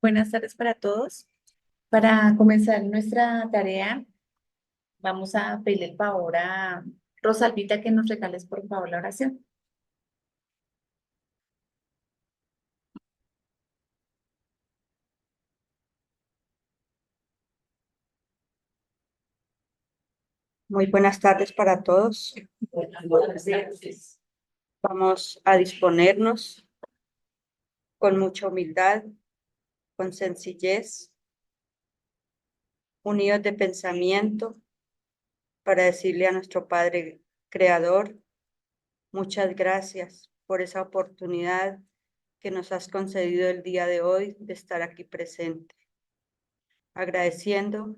Buenas tardes para todos. Para comenzar nuestra tarea, vamos a pedirle el favor a Rosalvita que nos regales por favor la oración. Muy buenas tardes para todos. Vamos a disponernos con mucha humildad, con sencillez, unidos de pensamiento, para decirle a nuestro Padre Creador, muchas gracias por esa oportunidad que nos has concedido el día de hoy de estar aquí presente. Agradeciendo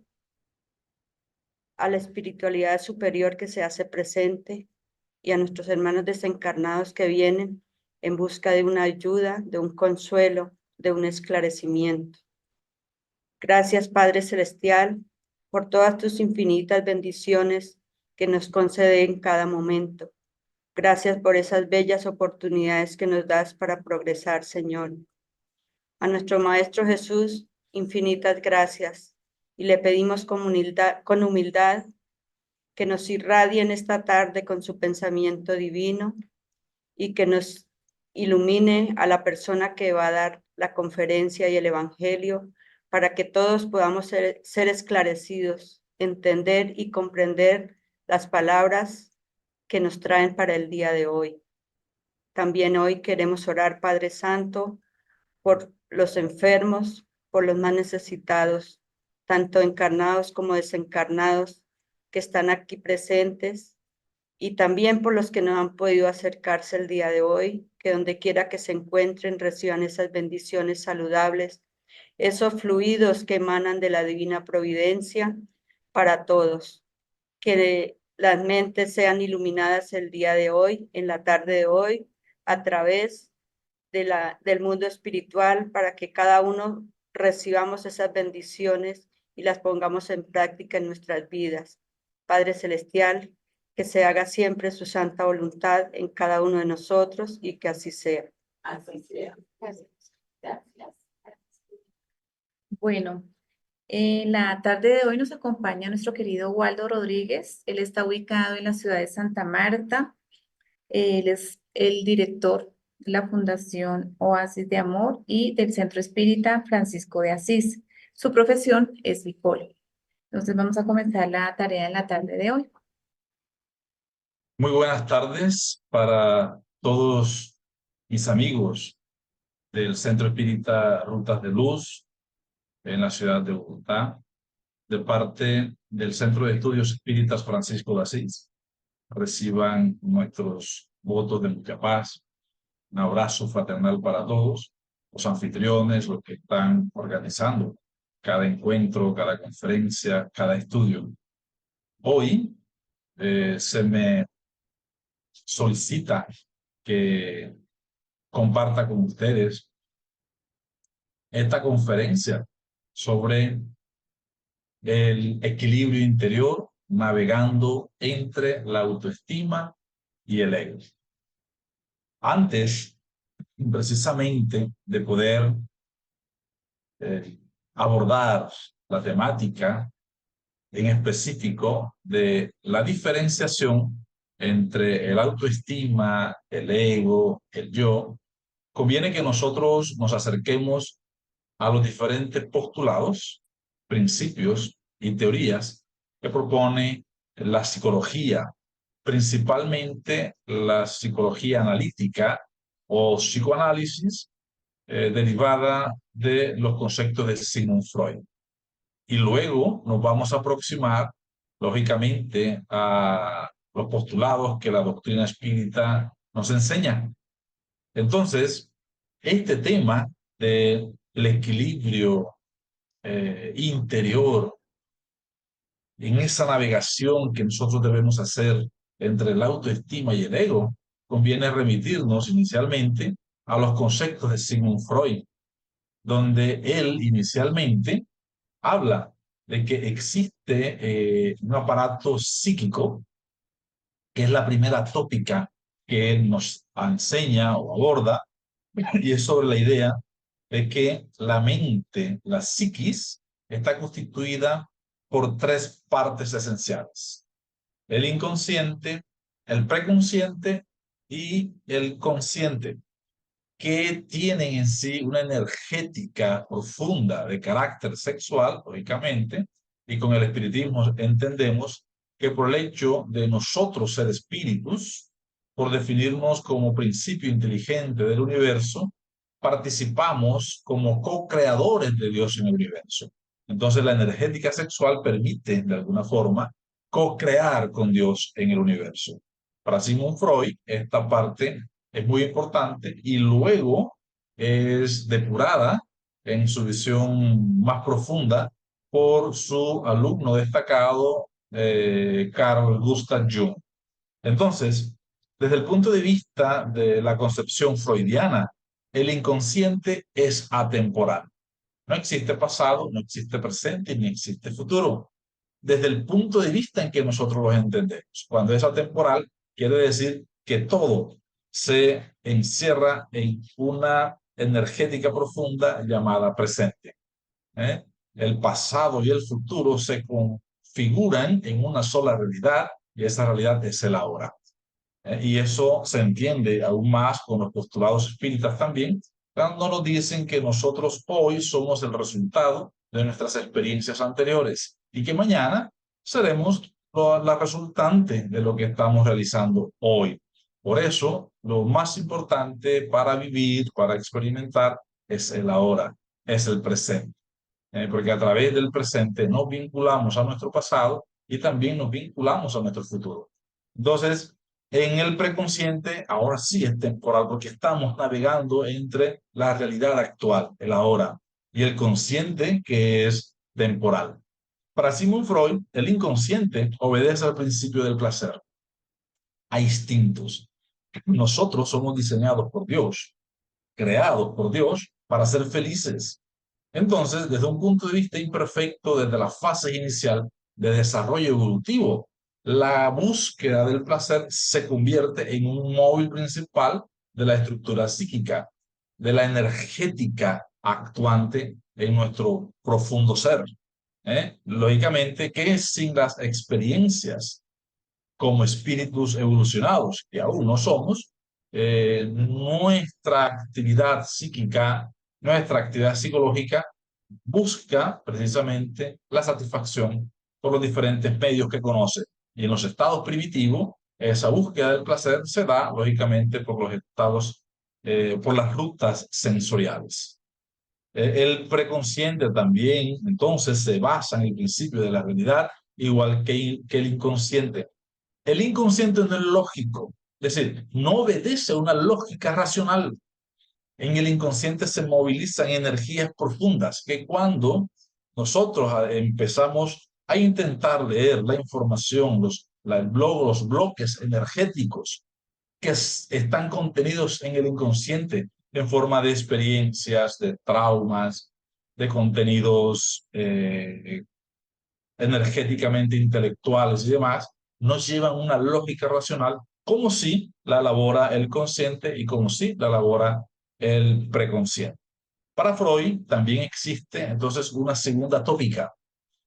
a la espiritualidad superior que se hace presente y a nuestros hermanos desencarnados que vienen en busca de una ayuda, de un consuelo, de un esclarecimiento. Gracias, Padre Celestial, por todas tus infinitas bendiciones que nos concede en cada momento. Gracias por esas bellas oportunidades que nos das para progresar, Señor. A nuestro Maestro Jesús, infinitas gracias, y le pedimos con humildad que nos irradie en esta tarde con su pensamiento divino y que nos ilumine a la persona que va a dar la conferencia y el evangelio para que todos podamos ser esclarecidos, entender y comprender las palabras que nos traen para el día de hoy. También hoy queremos orar, Padre Santo, por los enfermos, por los más necesitados, tanto encarnados como desencarnados, que están aquí presentes, y también por los que no han podido acercarse el día de hoy, que donde quiera que se encuentren reciban esas bendiciones saludables, esos fluidos que emanan de la divina providencia para todos, que las mentes sean iluminadas el día de hoy, en la tarde de hoy, a través del mundo espiritual, para que cada uno recibamos esas bendiciones y las pongamos en práctica en nuestras vidas. Padre Celestial, que se haga siempre su santa voluntad en cada uno de nosotros y que así sea. Así sea. Gracias. Bueno, en la tarde de hoy nos acompaña nuestro querido Waldo Rodríguez. Él está ubicado en la ciudad de Santa Marta. Él es el director de la Fundación Oasis de Amor y del Centro Espírita Francisco de Asís. Su profesión es psicólogo. Entonces vamos a comenzar la tarea en la tarde de hoy. Muy buenas tardes para todos mis amigos del Centro Espírita Rutas de Luz en la ciudad de Bogotá, de parte del Centro de Estudios Espíritas Francisco de Asís. Reciban nuestros votos de mucha paz, un abrazo fraternal para todos, los anfitriones, los que están organizando cada encuentro, cada conferencia, cada estudio. Hoy se me solicita que comparta con ustedes esta conferencia sobre el equilibrio interior navegando entre la autoestima y el ego. Antes, precisamente, de poder abordar la temática en específico de la diferenciación entre el autoestima, el ego, el yo, conviene que nosotros nos acerquemos a los diferentes postulados, principios y teorías que propone la psicología, principalmente la psicología analítica o psicoanálisis derivada de los conceptos de Sigmund Freud. Y luego nos vamos a aproximar, lógicamente, a los postulados que la doctrina espírita nos enseña. Entonces, este tema del equilibrio interior, en esa navegación que nosotros debemos hacer entre la autoestima y el ego, conviene remitirnos inicialmente a los conceptos de Sigmund Freud, donde él inicialmente habla de que existe un aparato psíquico, que es la primera tópica que él nos enseña o aborda, y es sobre la idea es que la mente, la psiquis, está constituida por tres partes esenciales: el inconsciente, el preconsciente y el consciente, que tienen en sí una energética profunda de carácter sexual, lógicamente, y con el espiritismo entendemos que por el hecho de nosotros ser espíritus, por definirnos como principio inteligente del universo, participamos como co-creadores de Dios en el universo. Entonces la energética sexual permite, de alguna forma, co-crear con Dios en el universo. Para Sigmund Freud, esta parte es muy importante y luego es depurada en su visión más profunda por su alumno destacado, Carl Gustav Jung. Entonces, desde el punto de vista de la concepción freudiana, el inconsciente es atemporal. No existe pasado, no existe presente, ni existe futuro. Desde el punto de vista en que nosotros los entendemos. Cuando es atemporal, quiere decir que todo se encierra en una energética profunda llamada presente. ¿Eh? El pasado y el futuro se configuran en una sola realidad y esa realidad es el ahora. Y eso se entiende aún más con los postulados espíritas también, cuando nos dicen que nosotros hoy somos el resultado de nuestras experiencias anteriores y que mañana seremos la resultante de lo que estamos realizando hoy. Por eso, lo más importante para vivir, para experimentar, es el ahora, es el presente. Porque a través del presente nos vinculamos a nuestro pasado y también nos vinculamos a nuestro futuro. Entonces, en el preconsciente, ahora sí es temporal, porque estamos navegando entre la realidad actual, el ahora, y el consciente, que es temporal. Para Sigmund Freud, el inconsciente obedece al principio del placer, a instintos. Nosotros somos diseñados por Dios, creados por Dios para ser felices. Entonces, desde un punto de vista imperfecto, desde la fase inicial de desarrollo evolutivo, la búsqueda del placer se convierte en un móvil principal de la estructura psíquica, de la energética actuante en nuestro profundo ser. Lógicamente, que sin las experiencias como espíritus evolucionados, que aún no somos, nuestra actividad psíquica, nuestra actividad psicológica busca precisamente la satisfacción por los diferentes medios que conoce. Y en los estados primitivos, esa búsqueda del placer se da, lógicamente, por los estados, por las rutas sensoriales. El preconsciente también, entonces, se basa en el principio de la realidad, igual que el inconsciente. El inconsciente no es lógico, es decir, no obedece a una lógica racional. En el inconsciente se movilizan energías profundas que cuando nosotros empezamos a intentar leer la información, los bloques energéticos que están contenidos en el inconsciente en forma de experiencias, de traumas, de contenidos energéticamente intelectuales y demás, nos llevan una lógica racional como si la elabora el consciente y como si la elabora el preconsciente. Para Freud también existe entonces una segunda tópica,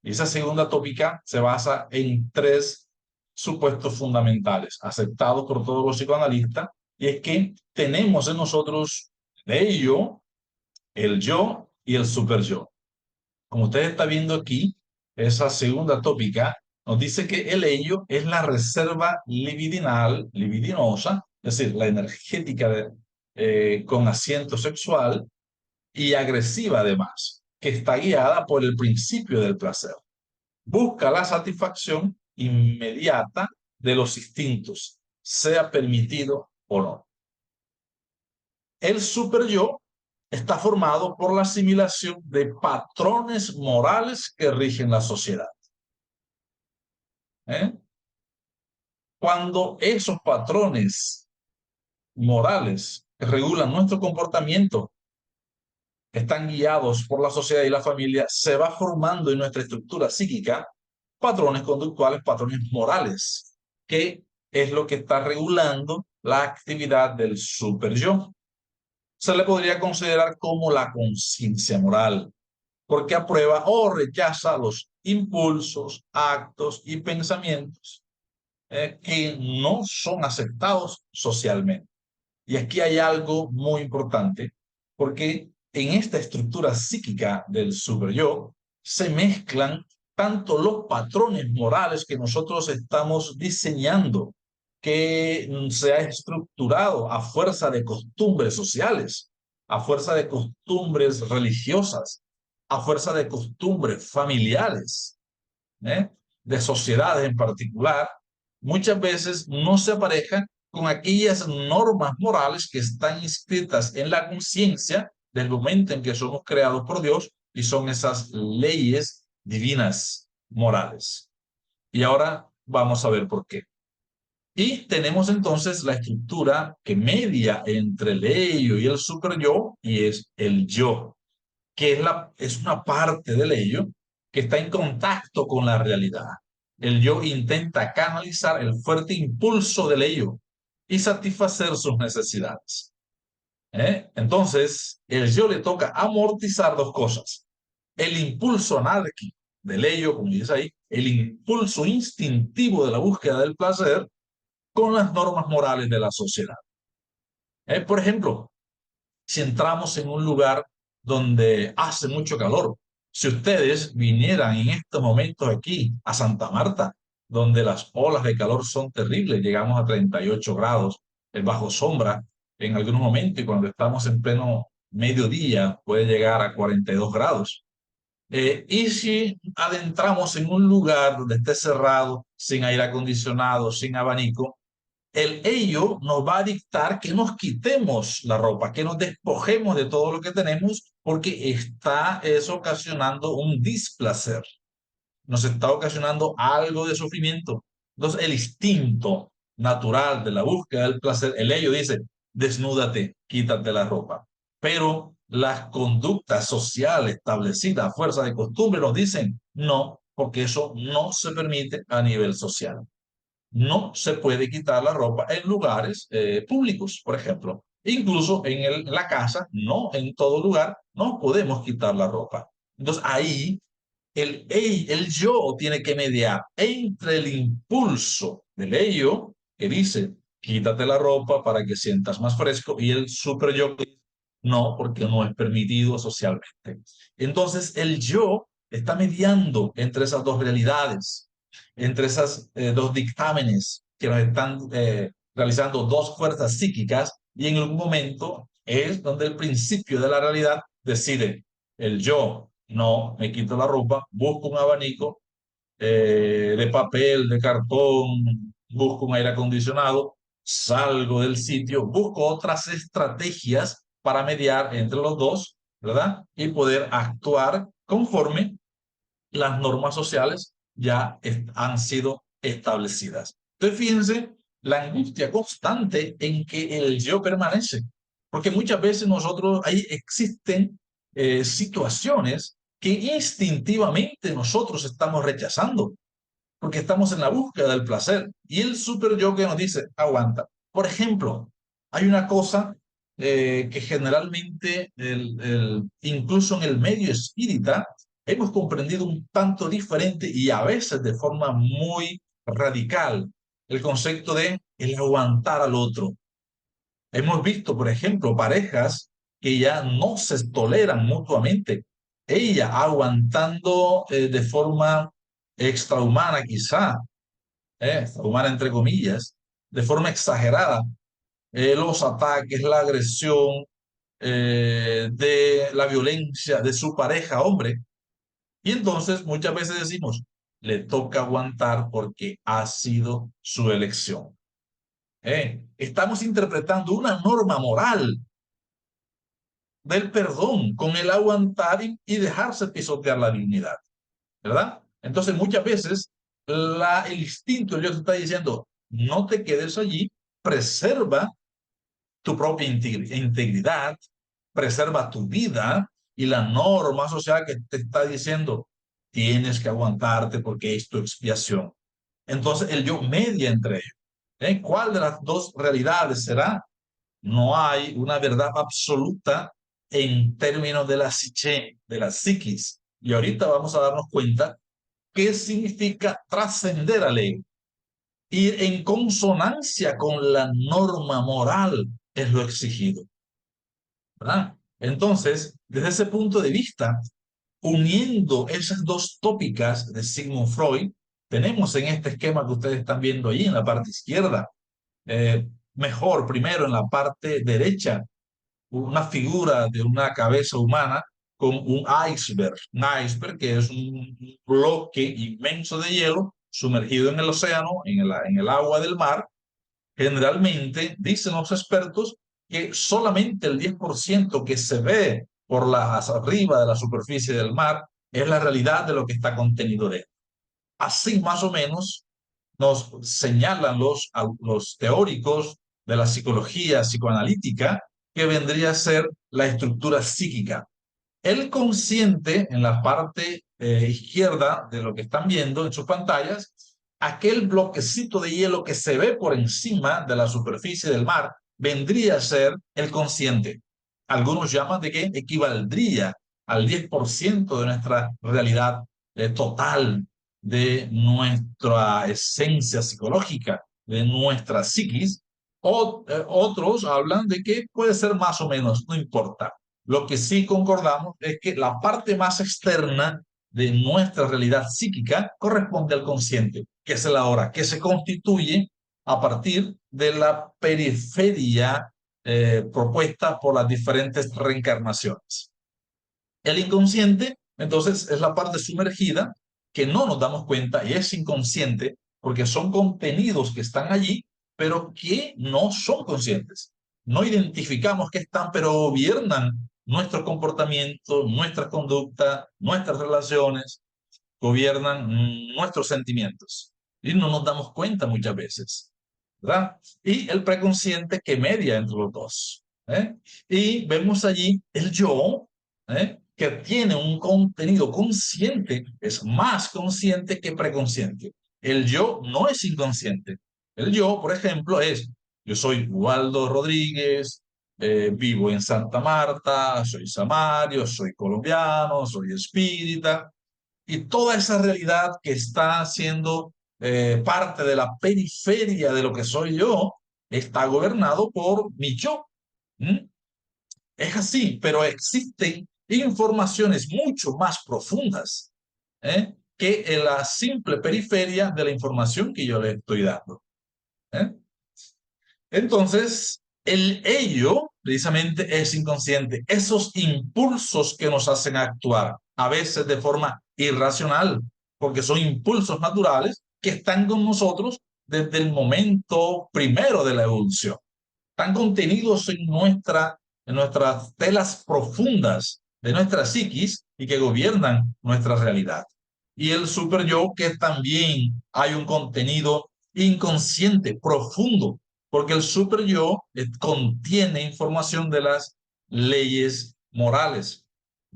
y esa segunda tópica se basa en tres supuestos fundamentales aceptados por todos los psicoanalistas, y es que tenemos en nosotros el yo y el superyo. Como usted está viendo aquí, esa segunda tópica nos dice que el ello es la reserva libidinosa, es decir, la energética con asiento sexual y agresiva además, que está guiada por el principio del placer. Busca la satisfacción inmediata de los instintos, sea permitido o no. El superyo está formado por la asimilación de patrones morales que rigen la sociedad. Cuando esos patrones morales que regulan nuestro comportamiento están guiados por la sociedad y la familia, se va formando en nuestra estructura psíquica patrones conductuales, patrones morales, que es lo que está regulando la actividad del superyo. se le podría considerar como la conciencia moral, porque aprueba o rechaza los impulsos, actos y pensamientos que no son aceptados socialmente. Y aquí hay algo muy importante, porque en esta estructura psíquica del superyo se mezclan tanto los patrones morales que nosotros estamos diseñando, que se ha estructurado a fuerza de costumbres sociales, a fuerza de costumbres religiosas, a fuerza de costumbres familiares, ¿eh? de sociedades en particular, muchas veces no se aparejan con aquellas normas morales que están inscritas en la conciencia del momento en que somos creados por Dios, y son esas leyes divinas morales. Y ahora vamos a ver por qué. Y tenemos entonces la estructura que media entre el ello y el superyo, y es el yo, que es una parte del ello que está en contacto con la realidad. El yo intenta canalizar el fuerte impulso del ello y satisfacer sus necesidades. Entonces, el yo le toca amortizar dos cosas: el impulso anárquico del ello, como dice ahí, el impulso instintivo de la búsqueda del placer, con las normas morales de la sociedad. Por ejemplo, si entramos en un lugar donde hace mucho calor, si ustedes vinieran en estos momentos aquí a Santa Marta, donde las olas de calor son terribles, llegamos a 38 grados bajo sombra en algún momento, y cuando estamos en pleno mediodía puede llegar a 42 grados. Y si adentramos en un lugar donde esté cerrado, sin aire acondicionado, sin abanico, el ello nos va a dictar que nos quitemos la ropa, que nos despojemos de todo lo que tenemos, porque está eso ocasionando un displacer, nos está ocasionando algo de sufrimiento. Entonces, el instinto natural de la búsqueda del placer, el ello dice: desnúdate, quítate la ropa. Pero las conductas sociales establecidas a fuerza de costumbre nos dicen no, porque eso no se permite a nivel social. No se puede quitar la ropa en lugares públicos, por ejemplo. Incluso en la casa, no en todo lugar, no podemos quitar la ropa. Entonces ahí el yo tiene que mediar entre el impulso del ello, que dice: quítate la ropa para que sientas más fresco, y el super yo que dice: no, porque no es permitido socialmente. Entonces el yo está mediando entre esas dos realidades, entre esas dos dictámenes que nos están realizando dos fuerzas psíquicas, y en un momento es donde el principio de la realidad decide: el yo no me quito la ropa, busco un abanico de papel, de cartón, busco un aire acondicionado, salgo del sitio, busco otras estrategias para mediar entre los dos, ¿verdad? Y poder actuar conforme las normas sociales ya han sido establecidas. Entonces, fíjense la angustia constante en que el yo permanece, porque muchas veces nosotros, ahí existen situaciones que instintivamente nosotros estamos rechazando, porque estamos en la búsqueda del placer, y el super yo que nos dice: aguanta. Por ejemplo, hay una cosa que generalmente, incluso en el medio espírita, hemos comprendido un tanto diferente y a veces de forma muy radical: el concepto de el aguantar al otro. Hemos visto, por ejemplo, parejas que ya no se toleran mutuamente. Ella aguantando de forma extrahumana, quizá, extrahumana entre comillas, de forma exagerada, los ataques, la agresión, de la violencia de su pareja, hombre. Y entonces muchas veces decimos: le toca aguantar porque ha sido su elección. Estamos interpretando una norma moral del perdón con el aguantar y dejarse pisotear la dignidad, ¿verdad? Entonces muchas veces el instinto de Dios te está diciendo: no te quedes allí, preserva tu propia integridad, preserva tu vida, y la norma social que te está diciendo: tienes que aguantarte porque es tu expiación. Entonces el yo media entre ellos. ¿Cuál de las dos realidades será? No hay una verdad absoluta en términos de la psique, de la psiquis. Y ahorita vamos a darnos cuenta qué significa trascender al ego. Ir en consonancia con la norma moral es lo exigido, ¿verdad? Entonces, desde ese punto de vista, uniendo esas dos tópicas de Sigmund Freud, tenemos en este esquema que ustedes están viendo ahí en la parte izquierda, mejor primero en la parte derecha, una figura de una cabeza humana con un iceberg que es un bloque inmenso de hielo sumergido en el océano, en el agua del mar. Generalmente, dicen los expertos, que solamente el 10% que se ve por hacia arriba de la superficie del mar es la realidad de lo que está contenido dentro. Así más o menos nos señalan los teóricos de la psicología psicoanalítica que vendría a ser la estructura psíquica. El consciente, en la parte izquierda de lo que están viendo en sus pantallas, aquel bloquecito de hielo que se ve por encima de la superficie del mar, vendría a ser el consciente. Algunos llaman de que equivaldría al 10% de nuestra realidad total, de nuestra esencia psicológica, de nuestra psiquis. Otros hablan de que puede ser más o menos, no importa. Lo que sí concordamos es que la parte más externa de nuestra realidad psíquica corresponde al consciente, que es el ahora, que se constituye a partir de la periferia propuesta por las diferentes reencarnaciones. El inconsciente, entonces, es la parte sumergida que no nos damos cuenta y es inconsciente porque son contenidos que están allí, pero que no son conscientes. No identificamos que están, pero gobiernan nuestro comportamiento, nuestra conducta, nuestras relaciones, gobiernan nuestros sentimientos. Y no nos damos cuenta muchas veces, ¿verdad? Y el preconsciente que media entre los dos. Y vemos allí el yo, que tiene un contenido consciente, es más consciente que preconsciente. El yo no es inconsciente. El yo, por ejemplo, yo soy Waldo Rodríguez, vivo en Santa Marta, soy samario, soy colombiano, soy espírita, y toda esa realidad que está siendo parte de la periferia de lo que soy yo, está gobernado por mi yo. ¿Mm? Es así, pero existen informaciones mucho más profundas que en la simple periferia de la información que yo le estoy dando. ¿eh? Entonces, el ello precisamente es inconsciente. Esos impulsos que nos hacen actuar, a veces de forma irracional, porque son impulsos naturales que están con nosotros desde el momento primero de la evolución. Están contenidos en nuestras telas profundas de nuestra psiquis y que gobiernan nuestra realidad. Y el super yo, que también hay un contenido inconsciente, profundo, porque el super yo contiene información de las leyes morales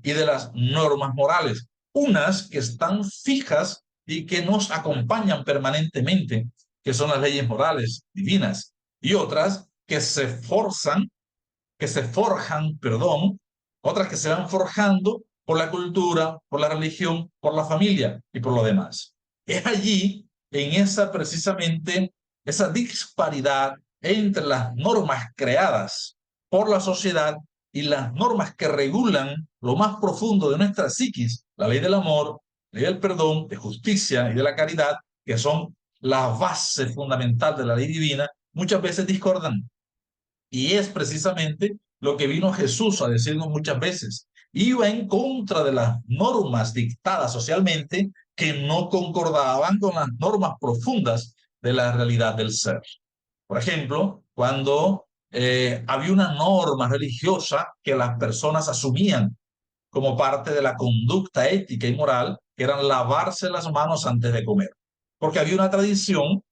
y de las normas morales, unas que están fijas y que nos acompañan permanentemente, que son las leyes morales divinas, y otras que se forjan, perdón, otras que se van forjando por la cultura, por la religión, por la familia y por lo demás. Es allí, en esa precisamente, esa disparidad entre las normas creadas por la sociedad y las normas que regulan lo más profundo de nuestra psiquis, la ley del amor, la ley del perdón, de justicia y de la caridad, que son la base fundamental de la ley divina, muchas veces discordan. Y es precisamente lo que vino Jesús a decirnos muchas veces. Iba en contra de las normas dictadas socialmente que no concordaban con las normas profundas de la realidad del ser. Por ejemplo, cuando había una norma religiosa que las personas asumían como parte de la conducta ética y moral, que eran lavarse las manos antes de comer. Porque había una tradición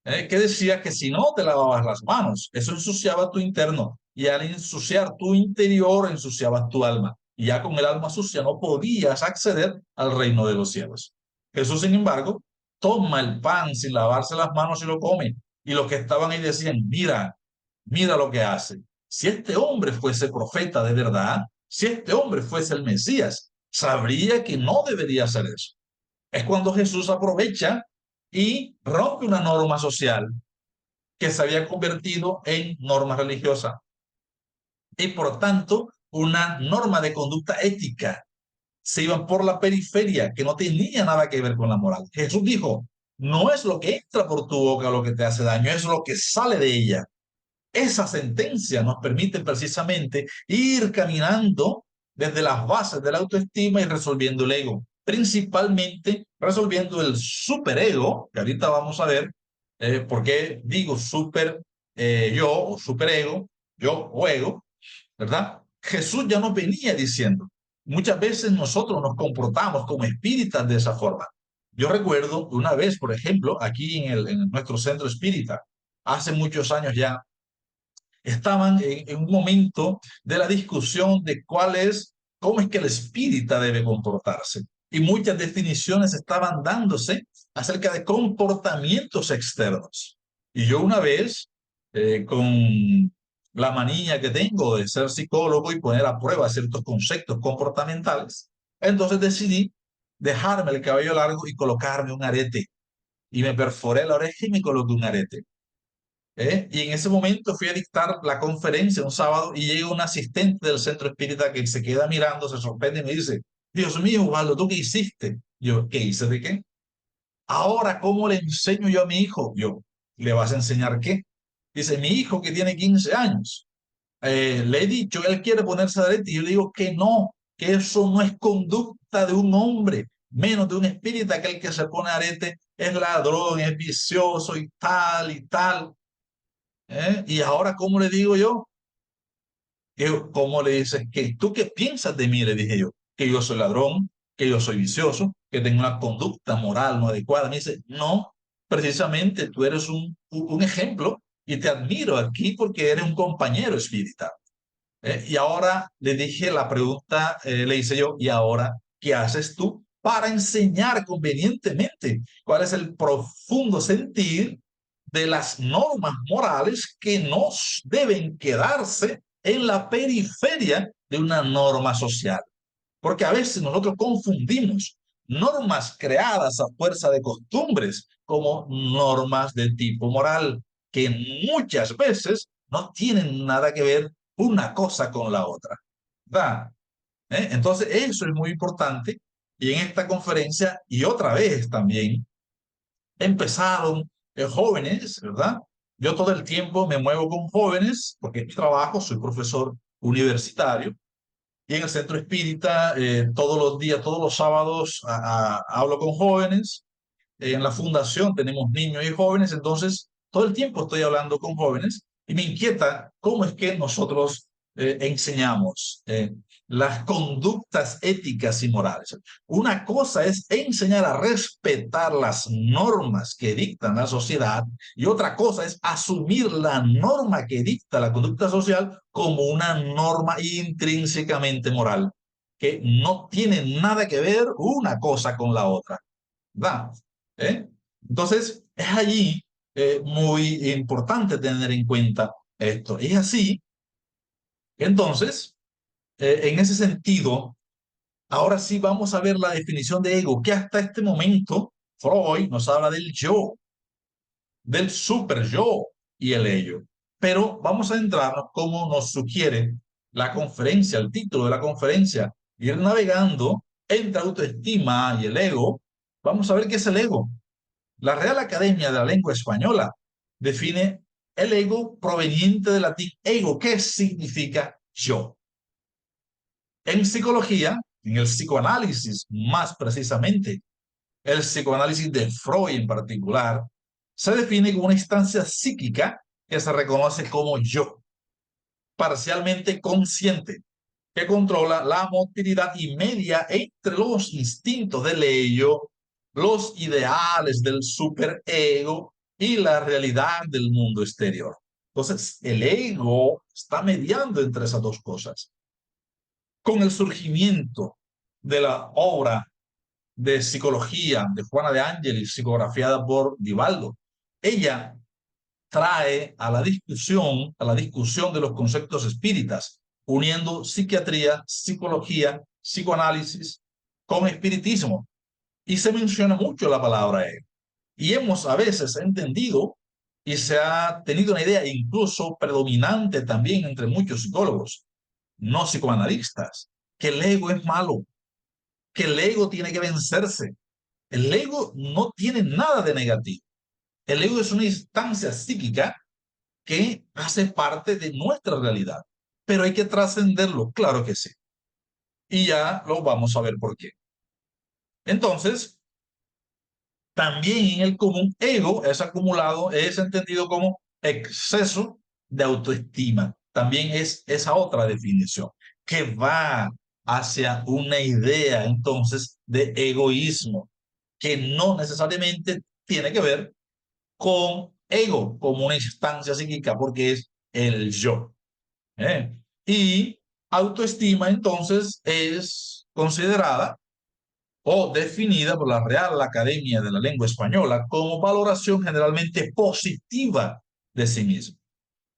que decía que si no te lavabas las manos, eso ensuciaba tu interno, y al ensuciar tu interior, ensuciabas tu alma, y ya con el alma sucia no podías acceder al reino de los cielos. Jesús, sin embargo, toma el pan sin lavarse las manos y lo come, y los que estaban ahí decían, mira, mira lo que hace. Si este hombre fuese profeta de verdad, si este hombre fuese el Mesías, sabría que no debería hacer eso. Es cuando Jesús aprovecha y rompe una norma social que se había convertido en norma religiosa y por tanto una norma de conducta ética. Se iban por la periferia que no tenía nada que ver con la moral. Jesús dijo, no es lo que entra por tu boca lo que te hace daño, es lo que sale de ella. Esa sentencia nos permite precisamente ir caminando desde las bases de la autoestima y resolviendo el ego, principalmente resolviendo el superego, que ahorita vamos a ver por qué digo super yo o superego, yo o ego, ¿verdad? Jesús ya nos venía diciendo, muchas veces nosotros nos comportamos como espíritas de esa forma. Yo recuerdo una vez, por ejemplo, aquí en nuestro centro espírita, hace muchos años ya, estaban en un momento de la discusión de cómo es que el espírita debe comportarse. Y muchas definiciones estaban dándose acerca de comportamientos externos. Y yo una vez, con la manía que tengo de ser psicólogo y poner a prueba ciertos conceptos comportamentales, entonces decidí dejarme el cabello largo y colocarme un arete. Y me perforé la oreja y me coloqué un arete. Y en ese momento fui a dictar la conferencia un sábado y llega un asistente del centro espírita que se queda mirando, se sorprende y me dice, Dios mío, Waldo, ¿tú qué hiciste? Yo, ¿qué hice de qué? Ahora, ¿cómo le enseño yo a mi hijo? Yo, ¿le vas a enseñar qué? Dice, mi hijo que tiene 15 años, le he dicho, él quiere ponerse de arete y yo le digo que eso no es conducta de un hombre, menos de un espírita, que el que se pone arete es ladrón, es vicioso y tal y tal. Y ahora, ¿cómo le digo yo? ¿Cómo le dices que tú qué piensas de mí? Le dije yo, que yo soy ladrón, que yo soy vicioso, que tengo una conducta moral no adecuada. Me dice, no, precisamente tú eres un ejemplo y te admiro aquí porque eres un compañero espírita. Y ahora le dije la pregunta, le hice yo, ¿y ahora qué haces tú para enseñar convenientemente cuál es el profundo sentir de las normas morales que no deben quedarse en la periferia de una norma social? Porque a veces nosotros confundimos normas creadas a fuerza de costumbres como normas de tipo moral, que muchas veces no tienen nada que ver una cosa con la otra, ¿verdad? Entonces, eso es muy importante. Y en esta conferencia, y otra vez también, empezaron jóvenes, ¿verdad? Yo todo el tiempo me muevo con jóvenes, porque es mi trabajo, soy profesor universitario, y en el centro espírita, todos los días, todos los sábados, hablo con jóvenes. En la fundación tenemos niños y jóvenes, entonces todo el tiempo estoy hablando con jóvenes y me inquieta cómo es que nosotros enseñamos las conductas éticas y morales. Una cosa es enseñar a respetar las normas que dictan la sociedad y otra cosa es asumir la norma que dicta la conducta social como una norma intrínsecamente moral, que no tiene nada que ver una cosa con la otra, ¿verdad? Entonces, es allí muy importante tener en cuenta esto. Es así, entonces, en ese sentido, ahora sí vamos a ver la definición de ego, que hasta este momento Freud nos habla del yo, del super yo y el ello. Pero vamos a entrarnos, como nos sugiere la conferencia, el título de la conferencia, ir navegando entre autoestima y el ego. Vamos a ver qué es el ego. La Real Academia de la Lengua Española define el ego proveniente del latín ego, que significa yo. En psicología, en el psicoanálisis más precisamente, el psicoanálisis de Freud en particular, se define como una instancia psíquica que se reconoce como yo, parcialmente consciente, que controla la motilidad y media entre los instintos del ello, los ideales del superego y la realidad del mundo exterior. Entonces, el ego está mediando entre esas dos cosas. Con el surgimiento de la obra de psicología de Juana de Ángelis, psicografiada por Divaldo, ella trae a la discusión de los conceptos espíritas, uniendo psiquiatría, psicología, psicoanálisis con espiritismo. Y se menciona mucho la palabra ego. Y hemos a veces entendido, y se ha tenido una idea incluso predominante también entre muchos psicólogos, no psicoanalistas, que el ego es malo, que el ego tiene que vencerse. El ego no tiene nada de negativo. El ego es una instancia psíquica que hace parte de nuestra realidad, pero hay que trascenderlo, claro que sí. Y ya lo vamos a ver por qué. Entonces, también en el común, ego es acumulado, es entendido como exceso de autoestima. También es esa otra definición que va hacia una idea entonces de egoísmo, que no necesariamente tiene que ver con ego como una instancia psíquica, porque es el yo. Y autoestima entonces es considerada o definida por la Real Academia de la Lengua Española como valoración generalmente positiva de sí mismo,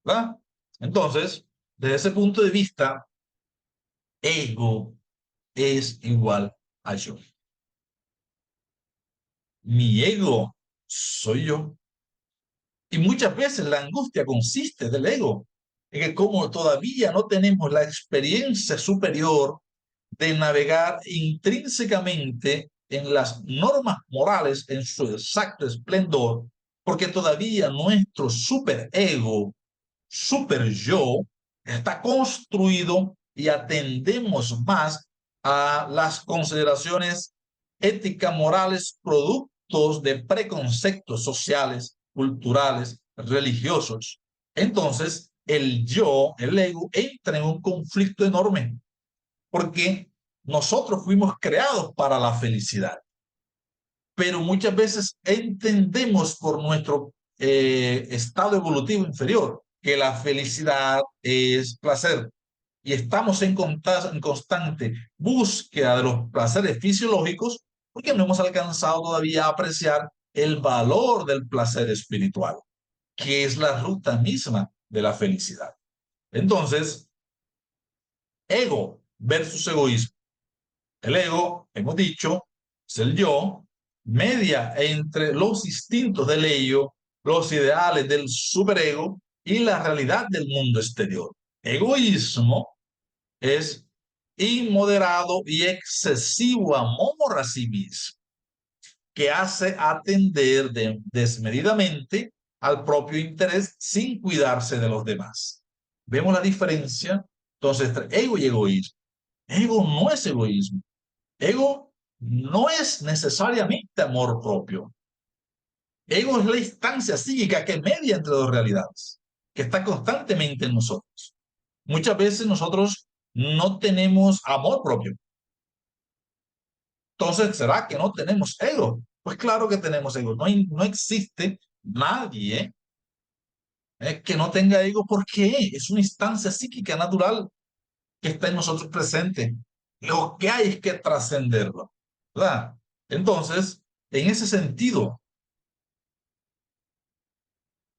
¿verdad? Entonces, desde ese punto de vista, ego es igual a yo. Mi ego soy yo. Y muchas veces la angustia consiste del ego, en que como todavía no tenemos la experiencia superior de navegar intrínsecamente en las normas morales en su exacto esplendor, porque todavía nuestro superego, super yo, está construido y atendemos más a las consideraciones éticas, morales, productos de preconceptos sociales, culturales, religiosos. Entonces, el yo, el ego, entra en un conflicto enorme, porque nosotros fuimos creados para la felicidad, pero muchas veces entendemos por nuestro estado evolutivo inferior que la felicidad es placer, y estamos en constante búsqueda de los placeres fisiológicos porque no hemos alcanzado todavía a apreciar el valor del placer espiritual, que es la ruta misma de la felicidad. Entonces, ego versus egoísmo. El ego, hemos dicho, es el yo, media entre los instintos del ello, los ideales del superego y la realidad del mundo exterior. Egoísmo es inmoderado y excesivo amor a sí mismo, que hace atender desmedidamente al propio interés sin cuidarse de los demás. ¿Vemos la diferencia entonces entre ego y egoísmo? Ego no es egoísmo. Ego no es necesariamente amor propio. Ego es la instancia psíquica que media entre dos realidades, que está constantemente en nosotros. Muchas veces nosotros no tenemos amor propio. Entonces, ¿será que no tenemos ego? Pues claro que tenemos ego. No existe nadie que no tenga ego. ¿Por qué? Es una instancia psíquica natural que está en nosotros presente. Lo que hay es que trascenderlo, ¿verdad? Entonces, en ese sentido,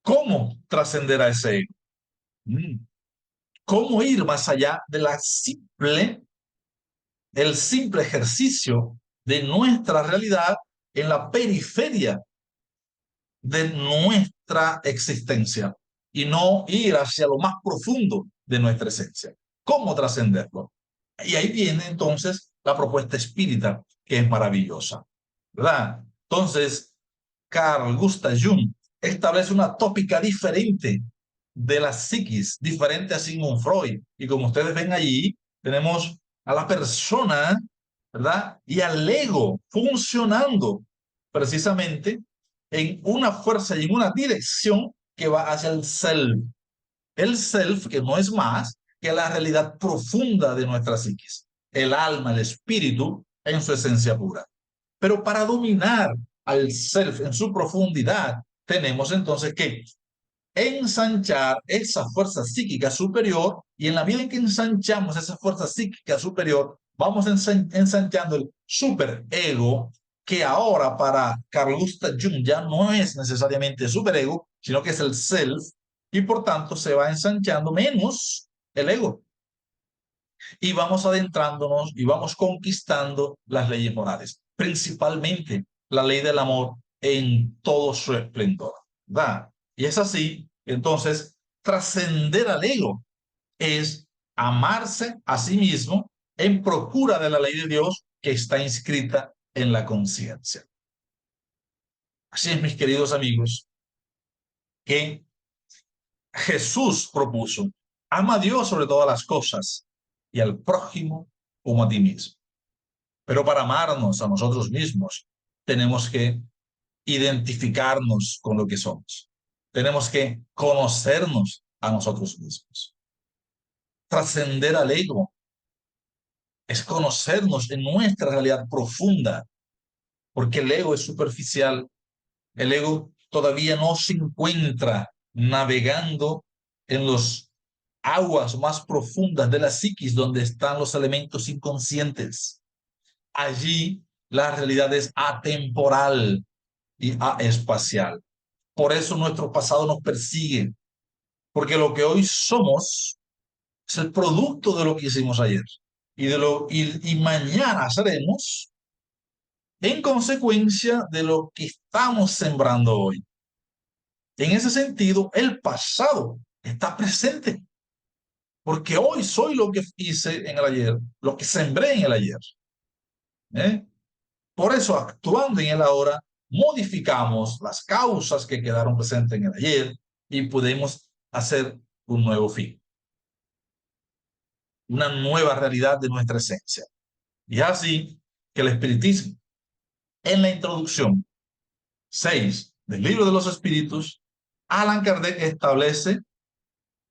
¿cómo trascender a ese ego? ¿Cómo ir más allá de el simple ejercicio de nuestra realidad en la periferia de nuestra existencia y no ir hacia lo más profundo de nuestra esencia? ¿Cómo trascenderlo? Y ahí viene entonces la propuesta espírita, que es maravillosa, ¿verdad? Entonces, Carl Gustav Jung establece una tópica diferente de la psiquis, diferente a Sigmund Freud. Y como ustedes ven allí, tenemos a la persona, ¿verdad? Y al ego funcionando precisamente en una fuerza y en una dirección que va hacia el self. El self, que no es más que la realidad profunda de nuestra psiquis, el alma, el espíritu en su esencia pura. Pero para dominar al self en su profundidad, tenemos entonces que ensanchar esa fuerza psíquica superior, y en la medida en que ensanchamos esa fuerza psíquica superior, vamos ensanchando el superego, que ahora para Carl Gustav Jung ya no es necesariamente superego, sino que es el self, y por tanto se va ensanchando menos el ego. Y vamos adentrándonos y vamos conquistando las leyes morales, principalmente la ley del amor en todo su esplendor, ¿verdad? Y es así, entonces, trascender al ego es amarse a sí mismo en procura de la ley de Dios que está inscrita en la conciencia. Así es, mis queridos amigos, que Jesús propuso: ama a Dios sobre todas las cosas y al prójimo como a ti mismo. Pero para amarnos a nosotros mismos, tenemos que identificarnos con lo que somos. Tenemos que conocernos a nosotros mismos. Trascender al ego es conocernos en nuestra realidad profunda, porque el ego es superficial. El ego todavía no se encuentra navegando en los aguas más profundas de la psiquis, donde están los elementos inconscientes. Allí la realidad es atemporal y espacial. Por eso nuestro pasado nos persigue, porque lo que hoy somos es el producto de lo que hicimos ayer y mañana seremos en consecuencia de lo que estamos sembrando hoy. En ese sentido, el pasado está presente, porque hoy soy lo que hice en el ayer, lo que sembré en el ayer. Por eso, actuando en el ahora, modificamos las causas que quedaron presentes en el ayer y podemos hacer un nuevo fin, una nueva realidad de nuestra esencia. Y es así que el espiritismo, en la introducción 6 del Libro de los Espíritus, Allan Kardec establece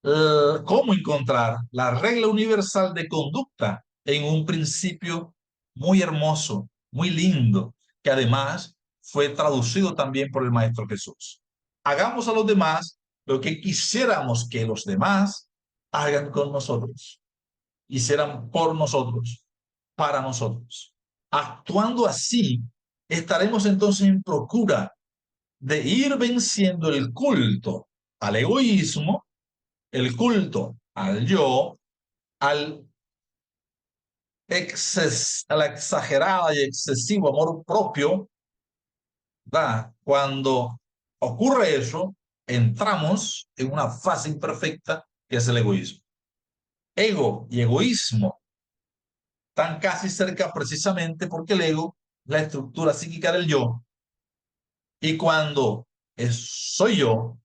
cómo encontrar la regla universal de conducta en un principio muy hermoso, muy lindo, que además fue traducido también por el Maestro Jesús. Hagamos a los demás lo que quisiéramos que los demás hagan con nosotros, hicieran por nosotros, para nosotros. Actuando así, estaremos entonces en procura de ir venciendo el culto al egoísmo, el culto al yo, al a la exagerada y excesivo amor propio, ¿verdad? Cuando ocurre eso, entramos en una fase imperfecta que es el egoísmo. Ego y egoísmo están casi cerca precisamente porque el ego, la estructura psíquica del yo, y cuando soy yo,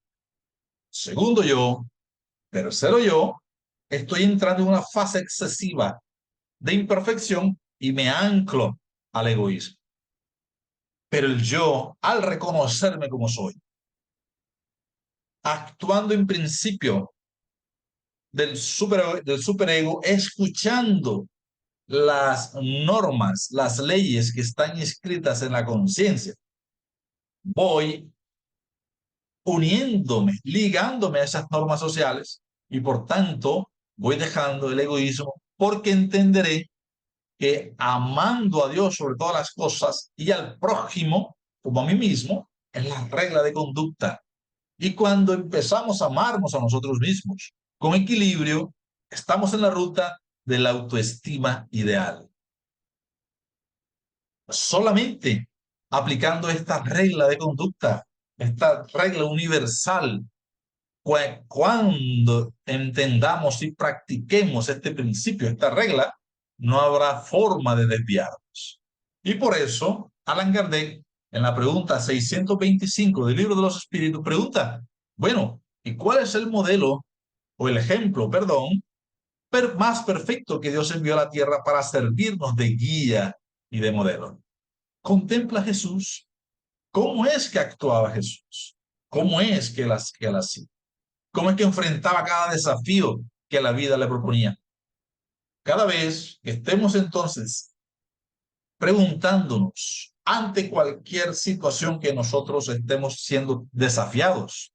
segundo yo, tercero yo, estoy entrando en una fase excesiva de imperfección y me anclo al egoísmo. Pero el yo, al reconocerme como soy, actuando en principio del superego, escuchando las normas, las leyes que están inscritas en la conciencia, voy uniéndome, ligándome a esas normas sociales y por tanto voy dejando el egoísmo porque entenderé que amando a Dios sobre todas las cosas y al prójimo como a mí mismo es la regla de conducta. Y cuando empezamos a amarnos a nosotros mismos con equilibrio, estamos en la ruta de la autoestima ideal. Solamente aplicando esta regla de conducta, esta regla universal, cuando entendamos y practiquemos este principio, esta regla, no habrá forma de desviarnos. Y por eso, Allan Kardec, en la pregunta 625 del Libro de los Espíritus, pregunta, bueno, ¿y cuál es el modelo o el ejemplo, perdón, más perfecto que Dios envió a la tierra para servirnos de guía y de modelo? Contempla a Jesús. ¿Cómo es que actuaba Jesús? ¿Cómo es que él hacía? ¿Cómo es que enfrentaba cada desafío que la vida le proponía? Cada vez que estemos entonces preguntándonos ante cualquier situación que nosotros estemos siendo desafiados,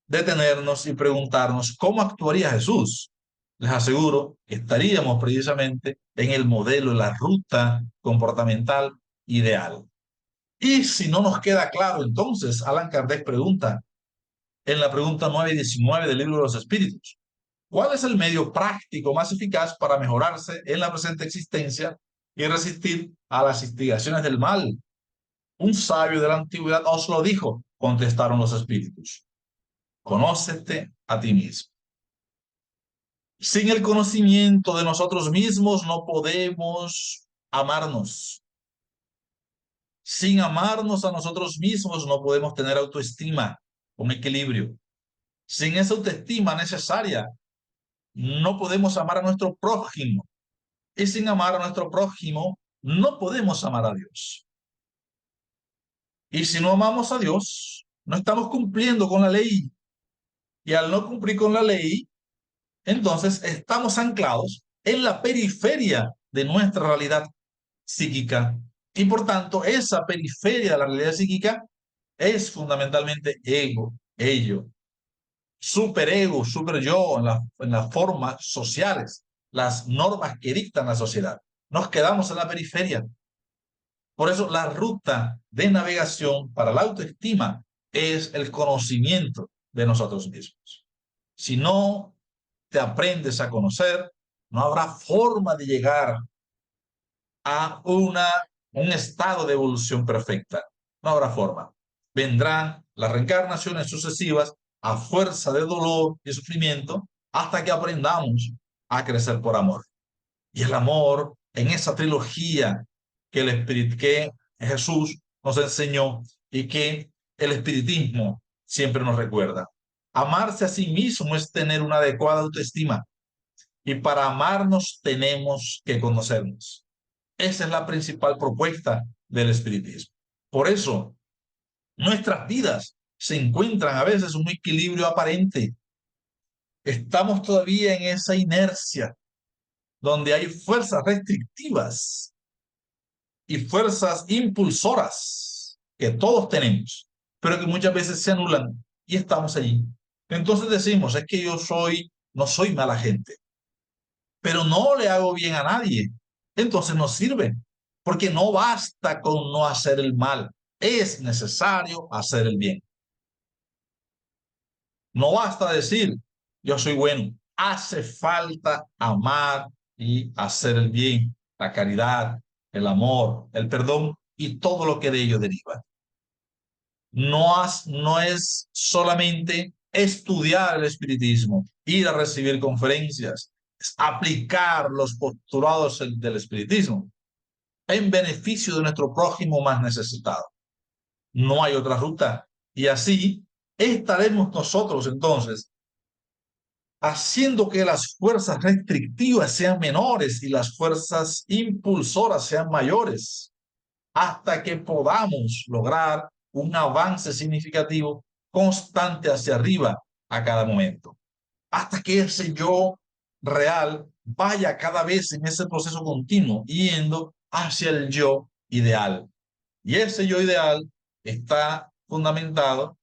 detenernos y preguntarnos cómo actuaría Jesús. Les aseguro que estaríamos precisamente en el modelo, en la ruta comportamental ideal. Y si no nos queda claro, entonces Allan Kardec pregunta en la pregunta 9 y 19 del Libro de los Espíritus: ¿cuál es el medio práctico más eficaz para mejorarse en la presente existencia y resistir a las instigaciones del mal? Un sabio de la antigüedad os lo dijo, contestaron los espíritus: conócete a ti mismo. Sin el conocimiento de nosotros mismos no podemos amarnos. Sin amarnos a nosotros mismos no podemos tener autoestima, un equilibrio. Sin esa autoestima necesaria no podemos amar a nuestro prójimo. Y sin amar a nuestro prójimo no podemos amar a Dios. Y si no amamos a Dios, no estamos cumpliendo con la ley. Y al no cumplir con la ley, entonces estamos anclados en la periferia de nuestra realidad psíquica. Y por tanto, esa periferia de la realidad psíquica es fundamentalmente ego, ello, superego, super yo en las formas sociales, las normas que dictan la sociedad. Nos quedamos en la periferia. Por eso la ruta de navegación para la autoestima es el conocimiento de nosotros mismos. Si no te aprendes a conocer, no habrá forma de llegar a un estado de evolución perfecta. No habrá forma. Vendrán las reencarnaciones sucesivas a fuerza de dolor y sufrimiento hasta que aprendamos a crecer por amor. Y el amor, en esa trilogía que Jesús nos enseñó y que el espiritismo siempre nos recuerda. Amarse a sí mismo es tener una adecuada autoestima. Y para amarnos tenemos que conocernos. Esa es la principal propuesta del espiritismo. Por eso, nuestras vidas se encuentran a veces en un equilibrio aparente. Estamos todavía en esa inercia donde hay fuerzas restrictivas y fuerzas impulsoras que todos tenemos, pero que muchas veces se anulan y estamos allí. Entonces decimos, es que no soy mala gente, pero no le hago bien a nadie. Entonces no sirve, porque no basta con no hacer el mal, es necesario hacer el bien. No basta decir, yo soy bueno, hace falta amar y hacer el bien, la caridad, el amor, el perdón y todo lo que de ello deriva. No es solamente estudiar el espiritismo, ir a recibir conferencias, es aplicar los postulados del espiritismo en beneficio de nuestro prójimo más necesitado. No hay otra ruta. Y así estaremos nosotros entonces haciendo que las fuerzas restrictivas sean menores y las fuerzas impulsoras sean mayores, hasta que podamos lograr un avance significativo constante hacia arriba a cada momento, hasta que ese yo real vaya cada vez en ese proceso continuo, yendo hacia el yo ideal. Y ese yo ideal está fundamentado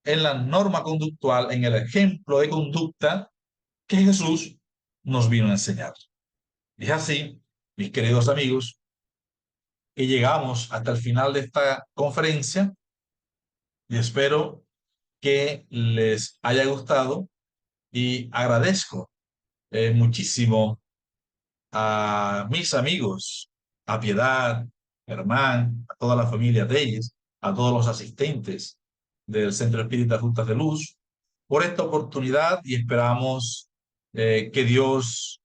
en la norma conductual, en el ejemplo de conducta que Jesús nos vino a enseñar. Y es así, mis queridos amigos, que llegamos hasta el final de esta conferencia y espero que les haya gustado y agradezco muchísimo a mis amigos, a Piedad, Germán, a toda la familia Telles, a todos los asistentes del Centro Espírita Rutas de Luz, por esta oportunidad y esperamos que Dios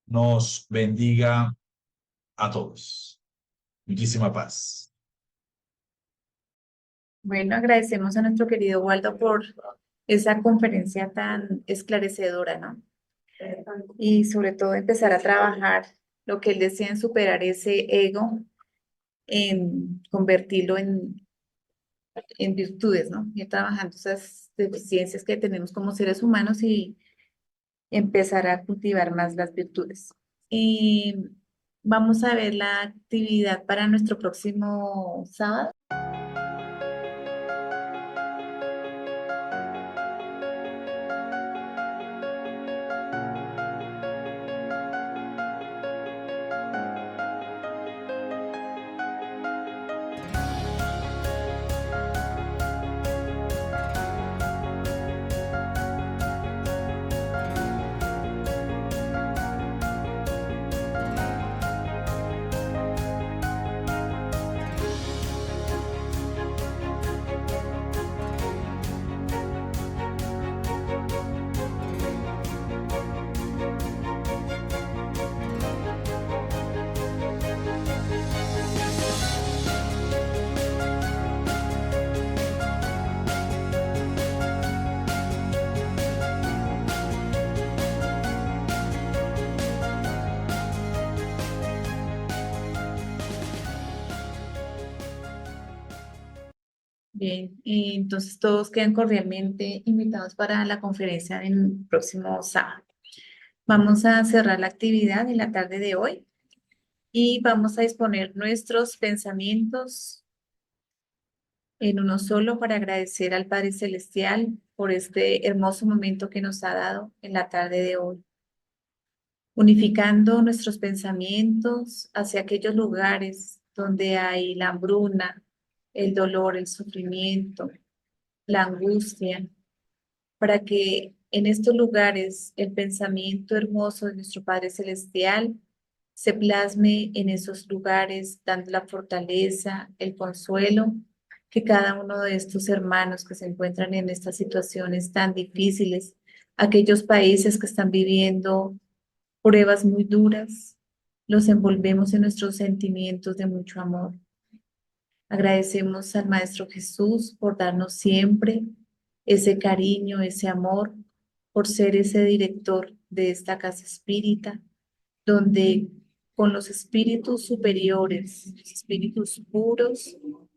nos bendiga a todos. Muchísima paz. Bueno, agradecemos a nuestro querido Waldo por esa conferencia tan esclarecedora, ¿no? Y sobre todo empezar a trabajar lo que él decía en superar ese ego, en convertirlo en virtudes, ¿no? Ir trabajando esas deficiencias que tenemos como seres humanos y empezar a cultivar más las virtudes. Y vamos a ver la actividad para nuestro próximo sábado. Bien, y entonces todos quedan cordialmente invitados para la conferencia del próximo sábado. Vamos a cerrar la actividad en la tarde de hoy y vamos a disponer nuestros pensamientos en uno solo para agradecer al Padre Celestial por este hermoso momento que nos ha dado en la tarde de hoy, unificando nuestros pensamientos hacia aquellos lugares donde hay la hambruna, el dolor, el sufrimiento, la angustia, para que en estos lugares el pensamiento hermoso de nuestro Padre Celestial se plasme en esos lugares, dando la fortaleza, el consuelo que cada uno de estos hermanos que se encuentran en estas situaciones tan difíciles, aquellos países que están viviendo pruebas muy duras, los envolvemos en nuestros sentimientos de mucho amor. Agradecemos al Maestro Jesús por darnos siempre ese cariño, ese amor, por ser ese director de esta casa espírita, donde con los espíritus superiores, los espíritus puros,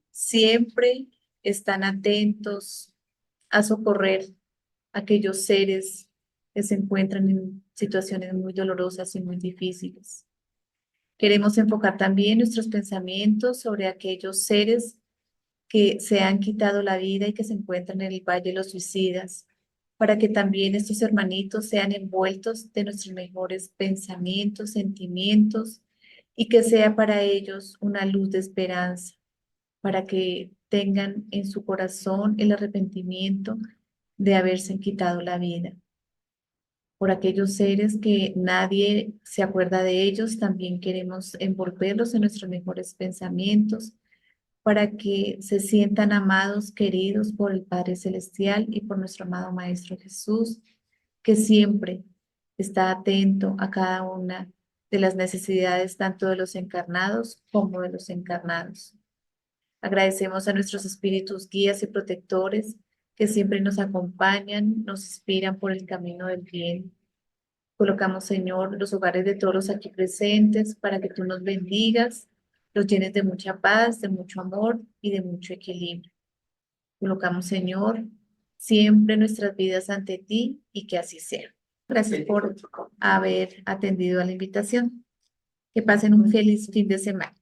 siempre están atentos a socorrer a aquellos seres que se encuentran en situaciones muy dolorosas y muy difíciles. Queremos enfocar también nuestros pensamientos sobre aquellos seres que se han quitado la vida y que se encuentran en el Valle de los Suicidas, para que también estos hermanitos sean envueltos de nuestros mejores pensamientos, sentimientos, y que sea para ellos una luz de esperanza, para que tengan en su corazón el arrepentimiento de haberse quitado la vida. Por aquellos seres que nadie se acuerda de ellos, también queremos envolverlos en nuestros mejores pensamientos, para que se sientan amados, queridos por el Padre Celestial y por nuestro amado Maestro Jesús, que siempre está atento a cada una de las necesidades tanto de los encarnados como de los encarnados. Agradecemos a nuestros espíritus guías y protectores que siempre nos acompañan, nos inspiran por el camino del bien. Colocamos, Señor, los hogares de todos los aquí presentes para que tú nos bendigas, los llenes de mucha paz, de mucho amor y de mucho equilibrio. Colocamos, Señor, siempre nuestras vidas ante ti y que así sea. Gracias por haber atendido a la invitación. Que pasen un feliz fin de semana.